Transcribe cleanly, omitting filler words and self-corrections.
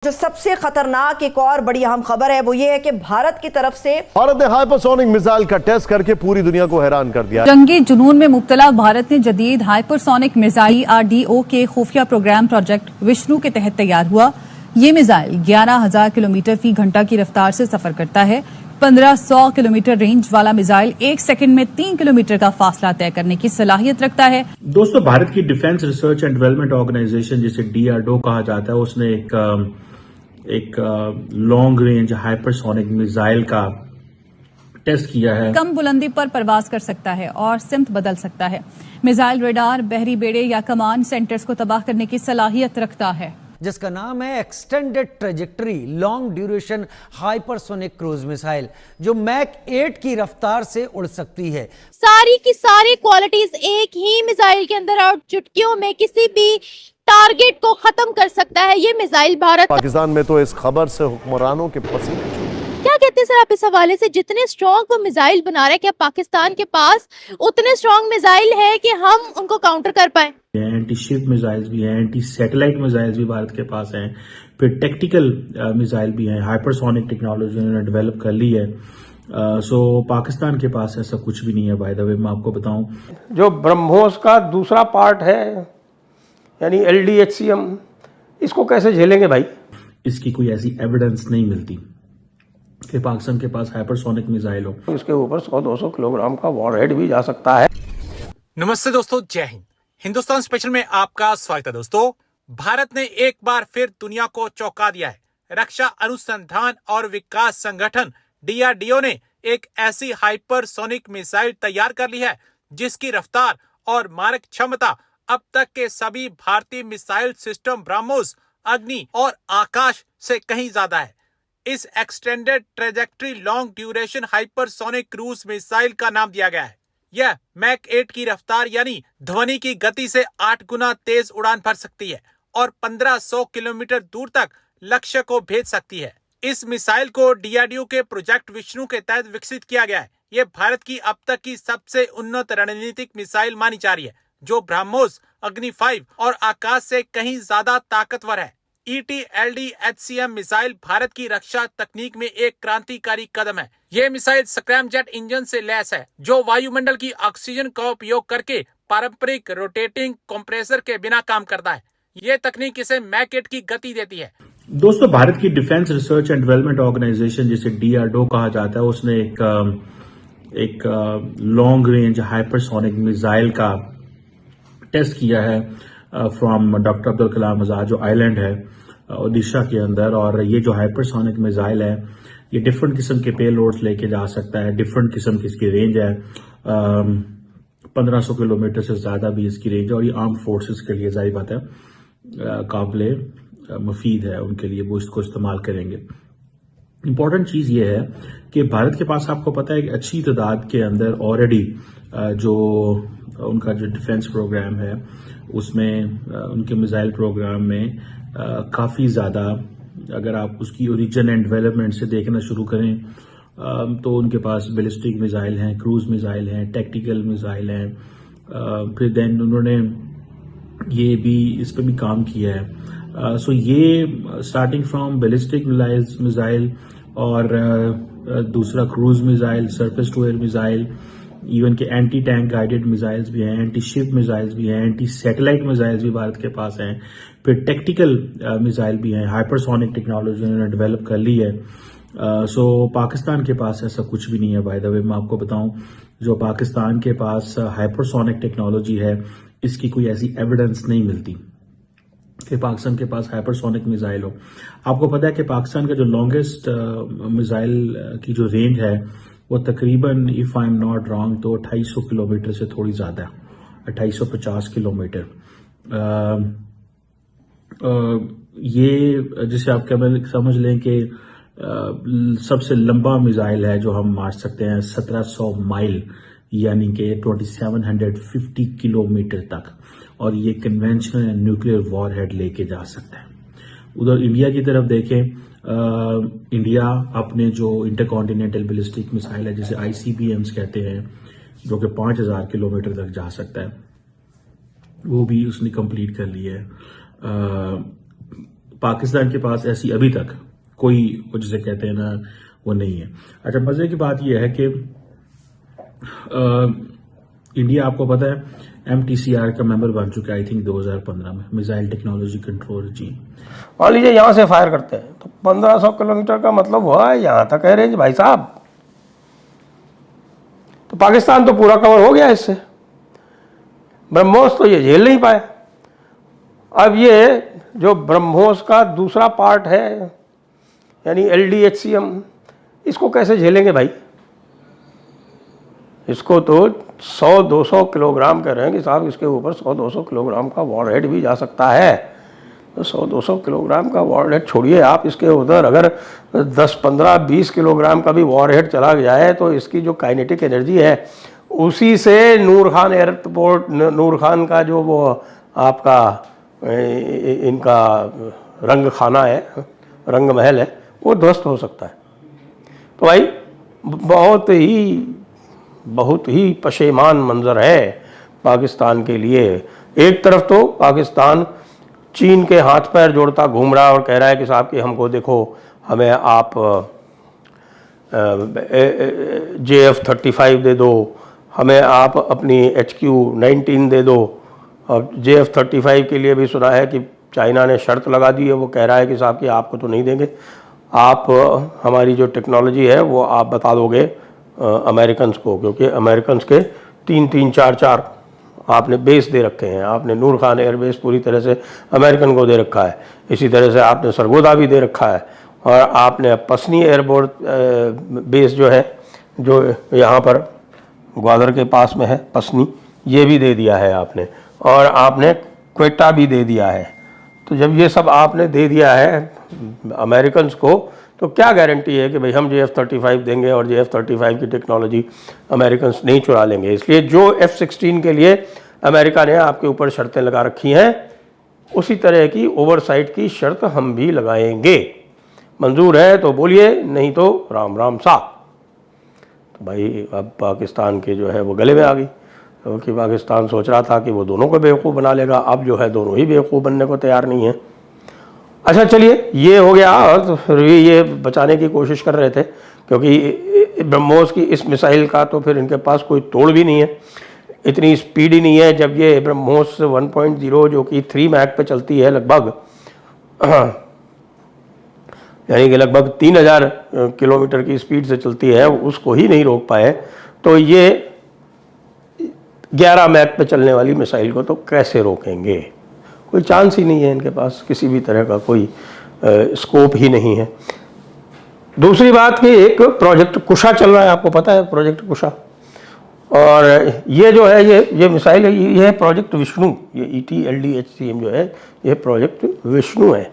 जो सबसे खतरनाक एक और बड़ी अहम खबर है वो ये है कि भारत की तरफ से भारत ने हाइपरसोनिक मिसाइल का टेस्ट करके पूरी दुनिया को हैरान कर दिया। जंगी जुनून में मुब्तला भारत ने जदीद हाइपरसोनिक मिसाइल DRDO के खुफिया प्रोग्राम प्रोजेक्ट विष्णु के तहत तैयार हुआ। ये मिसाइल 11,000 किलोमीटर फी घंटा की रफ्तार से सफर करता है। 1500 किलोमीटर रेंज वाला मिसाइल 1 सेकंड में 3 किलोमीटर का फासला तय करने की सलाहियत रखता है। दोस्तों, भारत की defence research and development organisation जिसे DRDO कहा जाता है, उसने एक लॉन्ग रेंज हाइपरसोनिक मिसाइल का टेस्ट किया है। कम बुलंदी पर परवाज कर सकता है और सिमत बदल सकता है। मिसाइल रडार, बहरी बेड़े या कमांड सेंटर्स को तबाह करने की सलाहियत रखता है, जिसका नाम है extended trajectory long duration hypersonic cruise missile, जो मैक 8 की रफ्तार से उड़ सकती है। सारी की सारी क्वालिटीज एक ही मिसाइल के अंदर और चुटकियों में किसी भी टारगेट को खत्म कर सकता है ये मिसाइल। भारत पाकिस्तान में तो इस खबर से हुक्मरानों के पसीने क्या कहते हैं सर आप इस हवाले से? जितने स्ट्रॉन्ग वो मिसाइल बना रहे हैं, क्या पाकिस्तान के पास उतने स्ट्रॉन्ग मिसाइल है कि हम उनको काउंटर कर पाए? एंटी शिप मिसाइल्स भी हैं, एंटी सैटेलाइट मिसाइल्स भी भारत के पास हैं, फिर टेक्टिकल मिसाइल भी हैं। हाइपरसोनिक टेक्नोलॉजी उन्होंने डेवलप कर ली है। सो पाकिस्तान के पास ऐसा कुछ भी नहीं है। बाय द वे मैं आपको बताऊं, जो ब्रह्मोस का दूसरा पार्ट है यानी LDHCM, इसको कैसे झेलेंगे भाई? इसकी कोई ऐसी एविडेंस नहीं मिलती कि पाकिस्तान के पास हाइपरसोनिक मिसाइल हो। इसके ऊपर 100-200 किलोग्राम का वॉरहेड भी जा सकता है। नमस्ते दोस्तों, जय हिंद। हिंदुस्तान स्पेशल में आपका स्वागत है। दोस्तों, भारत ने एक बार फिर दुनिया को चौंका दिया है। रक्षा अनुसंधान और विकास संगठन DRDO ने एक ऐसी हाइपरसोनिक मिसाइल तैयार कर ली है जिसकी रफ्तार और मारक क्षमता अब तक के सभी भारतीय मिसाइल सिस्टम ब्रह्मोस, अग्नि और आकाश से कहीं ज्यादा है। इस extended trajectory long duration hypersonic cruise missile का नाम दिया गया है। यह मैक 8 की रफ्तार यानी ध्वनि की गति से 8 गुना तेज उड़ान भर सकती है और 1500 किलोमीटर दूर तक लक्ष्य को भेज सकती है। इस मिसाइल को DRDO के प्रोजेक्ट विष्णु के तहत विकसित किया गया है। यह भारत की अब तक की सबसे उन्नत रणनीतिक मिसाइल मानी जा रही है, जो ब्रह्मोस, अग्नि 5 और आकाश से कहीं ज्यादा ताकतवर है। ET-LD-HCM मिसाइल भारत की रक्षा तकनीक में एक क्रांतिकारी कदम है। यह मिसाइल स्क्रैमजेट इंजन से लैस है, जो वायुमंडल की ऑक्सीजन का उपयोग करके पारंपरिक रोटेटिंग कंप्रेसर के बिना काम करता है। यह तकनीक इसे मैक 8 की गति देती है। दोस्तों, भारत की defence research and development organisation जिसे DRDO कहा जाता है, उसने एक लॉन्ग रेंज हाइपरसोनिक मिसाइल का टेस्ट किया है फ्रॉम डॉक्टर अब्दुल कलाम आजाद, जो आइलैंड है ओडिशा के अंदर। और ये जो हाइपरसोनिक मिसाइल है, ये डिफरेंट किस्म के पेलोड्स लेके जा सकता है। डिफरेंट किस्म की इसकी रेंज है, 1500 किलोमीटर से ज्यादा भी इसकी रेंज है। और ये आर्म फोर्सेस के लिए जाहिर बात है काबिले मुफीद है, उनके लिए वो इसको इस्तेमाल करेंगे। इंपॉर्टेंट चीज ये है कि भारत के पास आपको पता है कि अच्छी तादाद के अंदर ऑलरेडी जो उनका जो डिफेंस प्रोग्राम है, उसमें उनके मिसाइल प्रोग्राम में काफी ज्यादा, अगर आप उसकी ओरिजिन एंड डेवलपमेंट से देखना शुरू करें तो उनके पास बैलिस्टिक मिसाइल हैं, क्रूज मिसाइल हैं, टैक्टिकल मिसाइल हैं। फिर देन उन्होंने ये भी इस पर भी काम किया है। सो ये स्टार्टिंग फ्रॉम बैलिस्टिक मिसाइल और दूसरा cruise missile, surface to air missile, even के एंटी टैंक गाइडेड मिसाइल्स भी हैं, एंटी शिप मिसाइल्स भी हैं, एंटी सैटेलाइट मिसाइल्स भी भारत के पास हैं, फिर टेक्टिकल मिसाइल भी हैं। हाइपरसोनिक टेक्नोलॉजी उन्होंने डेवलप कर ली है। सो पाकिस्तान के पास ऐसा कुछ भी नहीं है। बाय द वे मैं आपको बताऊं, जो पाकिस्तान के पास हाइपरसोनिक टेक्नोलॉजी है, इसकी कोई ऐसी एविडेंस नहीं मिलती कि पाकिस्तान के पास हाइपरसोनिक मिसाइल हो। आपको पता है कि पाकिस्तान का जो लॉन्गेस्ट मिसाइल की जो रेंज है, वो तकरीबन, if I am not wrong, तो 2800 किलोमीटर से थोड़ी ज्यादा है, 2850 किलोमीटर। ये जिसे आप समझ लें कि सबसे लंबा मिसाइल है जो हम मार सकते हैं, 1700 माइल यानी कि 2750 किलोमीटर तक। और ये कन्वेंशनल न्यूक्लियर वॉरहेड लेके जा सकता है। उधर इंडिया की तरफ देखें, इंडिया अपने जो इंटरकॉन्टिनेंटल बैलिस्टिक मिसाइल है, जिसे ICBMs कहते हैं, जो कि 5000 किलोमीटर तक जा सकता है, वो भी उसने कंप्लीट कर लिया है। पाकिस्तान के पास ऐसी अभी तक कोई, वो जिसे कहते हैं ना, वो नहीं है। अच्छा, मजे की बात यह है कि इंडिया, आपको पता है, MTCR का मेंबर बन चुका है, आई थिंक 2015 में, मिसाइल टेक्नोलॉजी कंट्रोल जी। मान लीजिए यहाँ से फायर करते हैं तो 1500 किलोमीटर का मतलब हुआ है यहाँ तक है रेंज भाई साहब। तो पाकिस्तान तो पूरा कवर हो गया इससे। ब्रह्मोस तो ये झेल नहीं पाए। अब ये जो ब्रह्मोस का दूसरा पार्ट है यानी LDHCM, इसको कैसे झेलेंगे भाई? इसको तो 100-200 किलोग्राम कह रहे हैं कि साहब इसके ऊपर 100-200 किलोग्राम का वॉरहेड भी जा सकता है। तो 100-200 किलोग्राम का वॉरहेड छोड़िए आप, इसके उधर अगर 10-15-20 किलोग्राम का भी वॉरहेड चला जाए तो इसकी जो काइनेटिक एनर्जी है उसी से नूर खान एयरपोर्ट, नूर खान का जो वो आपका इनका रंग खाना है, रंग महल है, वो ध्वस्त हो सकता है। तो भाई बहुत ही पशेमान मंजर है पाकिस्तान के लिए। एक तरफ तो पाकिस्तान चीन के हाथ पैर जोड़ता घूम रहा है और कह रहा है कि साहब कि हमको देखो, हमें आप JF-35 दे दो, हमें आप अपनी HQ-19 दे दो। और JF-35 के लिए भी सुना है कि चाइना ने शर्त लगा दी है, वो कह रहा है कि साहब कि आपको तो नहीं देंगे, आप हमारी जो टेक्नोलॉजी है वो आप बता दोगे अमेरिकन्स को, क्योंकि अमेरिकन्स के 3-3, 4-4 आपने बेस दे रखे हैं। आपने नूर खान एयरबेस पूरी तरह से अमेरिकन को दे रखा है, इसी तरह से आपने सरगोदा भी दे रखा है, और आपने पसनी एयरपोर्ट बेस जो है, जो यहाँ पर ग्वादर के पास में है पसनी, ये भी दे दिया है आपने, और आपने क्वेटा भी दे दिया है। तो जब ये सब आपने दे दिया है अमेरिकन्स को, तो क्या गारंटी है कि भाई हम JF-35 देंगे और JF-35 की टेक्नोलॉजी अमेरिकन्स नहीं चुरा लेंगे? इसलिए जो F-16 के लिए अमेरिका ने आपके ऊपर शर्तें लगा रखी हैं, उसी तरह की ओवरसाइट की शर्त हम भी लगाएंगे। मंजूर है तो बोलिए, नहीं तो राम राम सा। तो भाई अब पाकिस्तान के जो है वो गले में आ गई, क्योंकि पाकिस्तान सोच रहा था कि वो दोनों को बेवकूफ़ बना लेगा, अब जो है दोनों ही बेवकूफ़ बनने को तैयार नहीं है। अच्छा चलिए, ये हो गया, और तो फिर भी ये बचाने की कोशिश कर रहे थे, क्योंकि ब्रह्मोस की इस मिसाइल का तो फिर इनके पास कोई तोड़ भी नहीं है, इतनी स्पीड ही नहीं है। जब ये ब्रह्मोस 1.0 जो कि 3 मैक पे चलती है लगभग, यानी कि लगभग 3000 किलोमीटर की स्पीड से चलती है, उसको ही नहीं रोक पाए, तो ये 11 मैक पे चलने वाली मिसाइल को तो कैसे रोकेंगे? कोई चांस ही नहीं है इनके पास, किसी भी तरह का कोई स्कोप ही नहीं है। दूसरी बात कि एक प्रोजेक्ट कुशा चल रहा है, आपको पता है प्रोजेक्ट कुशा, और ये जो है ये मिसाइल है, ये है प्रोजेक्ट विष्णु। ये ET LDHCM जो है ये प्रोजेक्ट विष्णु है।